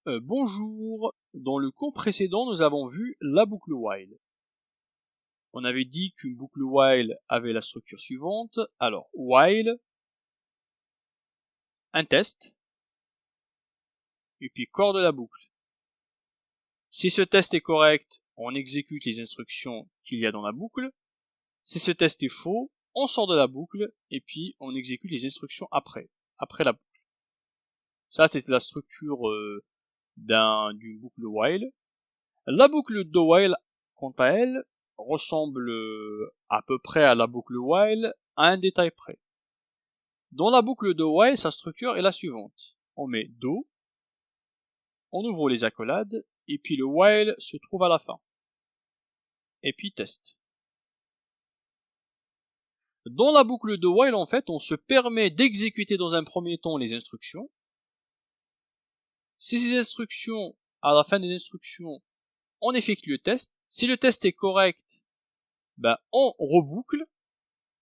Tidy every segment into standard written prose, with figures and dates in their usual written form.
Bonjour, dans le cours précédent, nous avons vu la boucle while. On avait dit qu'une boucle while avait la structure suivante. Alors, while, un test, et puis corps de la boucle. Si ce test est correct, on exécute les instructions qu'il y a dans la boucle. Si ce test est faux, on sort de la boucle, et puis on exécute les instructions après la boucle. Ça, c'était la structure d'une boucle while. La boucle do while, quant à elle, ressemble à peu près à la boucle while à un détail près. Dans la boucle do while, sa structure est la suivante. On met do, on ouvre les accolades, et puis le while se trouve à la fin. Et puis test. Dans la boucle do while, en fait, on se permet d'exécuter dans un premier temps les instructions. Si ces instructions, à la fin des instructions, on effectue le test. Si le test est correct, on reboucle,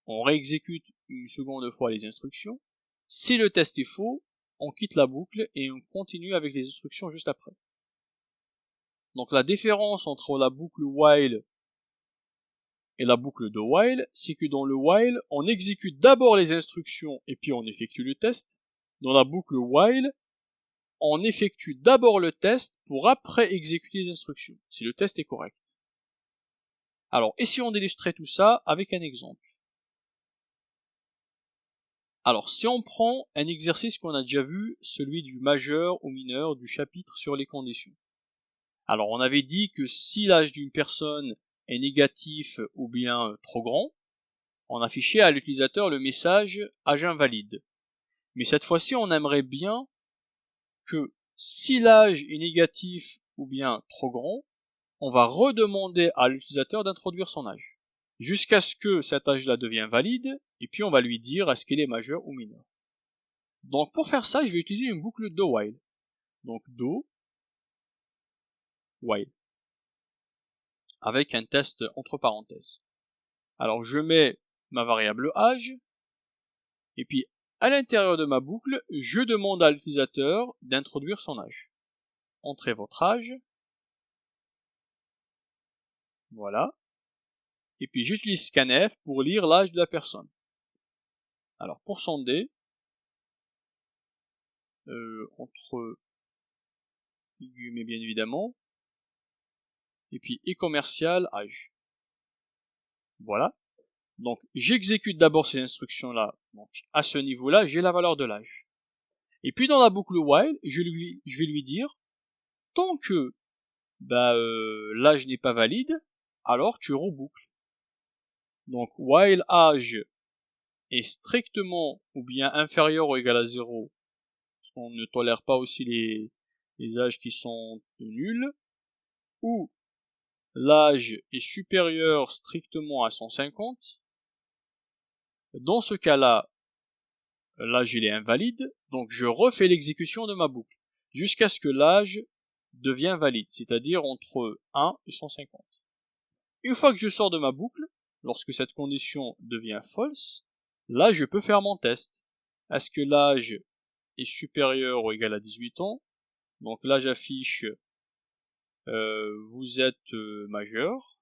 on réexécute une seconde fois les instructions. Si le test est faux, on quitte la boucle et on continue avec les instructions juste après. Donc la différence entre la boucle while et la boucle do while, c'est que dans le while, on exécute d'abord les instructions et puis on effectue le test. Dans la boucle while, on effectue d'abord le test pour après exécuter les instructions, si le test est correct. Alors, essayons d'illustrer tout ça avec un exemple. Alors, si on prend un exercice qu'on a déjà vu, celui du majeur au mineur du chapitre sur les conditions. Alors, on avait dit que si l'âge d'une personne est négatif ou bien trop grand, on affichait à l'utilisateur le message âge invalide. Mais cette fois-ci, on aimerait bien que si l'âge est négatif ou bien trop grand, on va redemander à l'utilisateur d'introduire son âge, jusqu'à ce que cet âge-là devienne valide, et puis on va lui dire est-ce qu'il est majeur ou mineur. Donc pour faire ça, je vais utiliser une boucle do while. Donc do while, avec un test entre parenthèses. Alors je mets ma variable âge, et puis à l'intérieur de ma boucle, je demande à l'utilisateur d'introduire son âge. Entrez votre âge, voilà, et puis j'utilise scanf pour lire l'âge de la personne. Alors pour sonder, entre guillemets bien évidemment, et puis e-commercial âge. Voilà. Donc j'exécute d'abord ces instructions-là. Donc à ce niveau-là, j'ai la valeur de l'âge. Et puis dans la boucle while, je vais lui dire, tant que l'âge n'est pas valide, alors tu reboucles. Donc while âge est strictement ou bien inférieur ou égal à 0, parce qu'on ne tolère pas aussi les âges qui sont nuls, ou l'âge est supérieur strictement à 150, dans ce cas-là, l'âge il est invalide, donc je refais l'exécution de ma boucle, jusqu'à ce que l'âge devienne valide, c'est-à-dire entre 1 et 150. Une fois que je sors de ma boucle, lorsque cette condition devient false, là je peux faire mon test. Est-ce que l'âge est supérieur ou égal à 18 ans? Donc là j'affiche vous êtes majeur.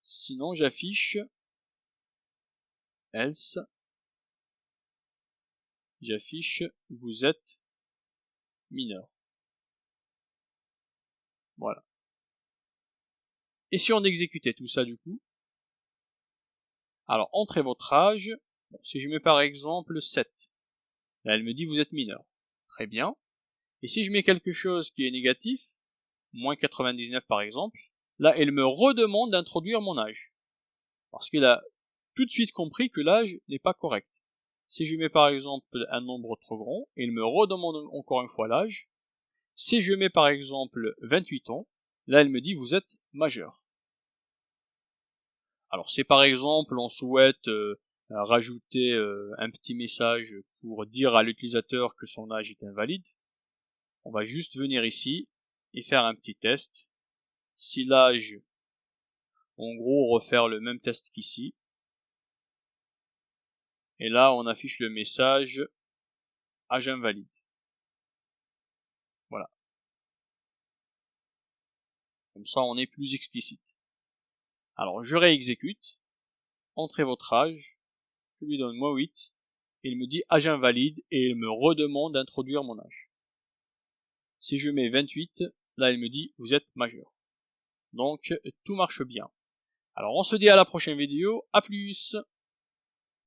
Sinon j'affiche else, j'affiche vous êtes mineur. Voilà. Et si on exécutait tout ça du coup, alors entrez votre âge, bon, si je mets par exemple 7, là elle me dit vous êtes mineur. Très bien. Et si je mets quelque chose qui est négatif, moins 99 par exemple, là elle me redemande d'introduire mon âge. Parce qu'elle a tout de suite compris que l'âge n'est pas correct. Si je mets par exemple un nombre trop grand, il me redemande encore une fois l'âge. Si je mets par exemple 28 ans, là elle me dit vous êtes majeur. Alors si par exemple on souhaite rajouter un petit message pour dire à l'utilisateur que son âge est invalide, on va juste venir ici et faire un petit test. Si l'âge, en gros refaire le même test qu'ici, et là on affiche le message âge invalide. Comme ça, on est plus explicite. Alors, je réexécute. Entrez votre âge. Je lui donne -8. Il me dit âge invalide et il me redemande d'introduire mon âge. Si je mets 28, là, il me dit vous êtes majeur. Donc, tout marche bien. Alors, on se dit à la prochaine vidéo. À plus!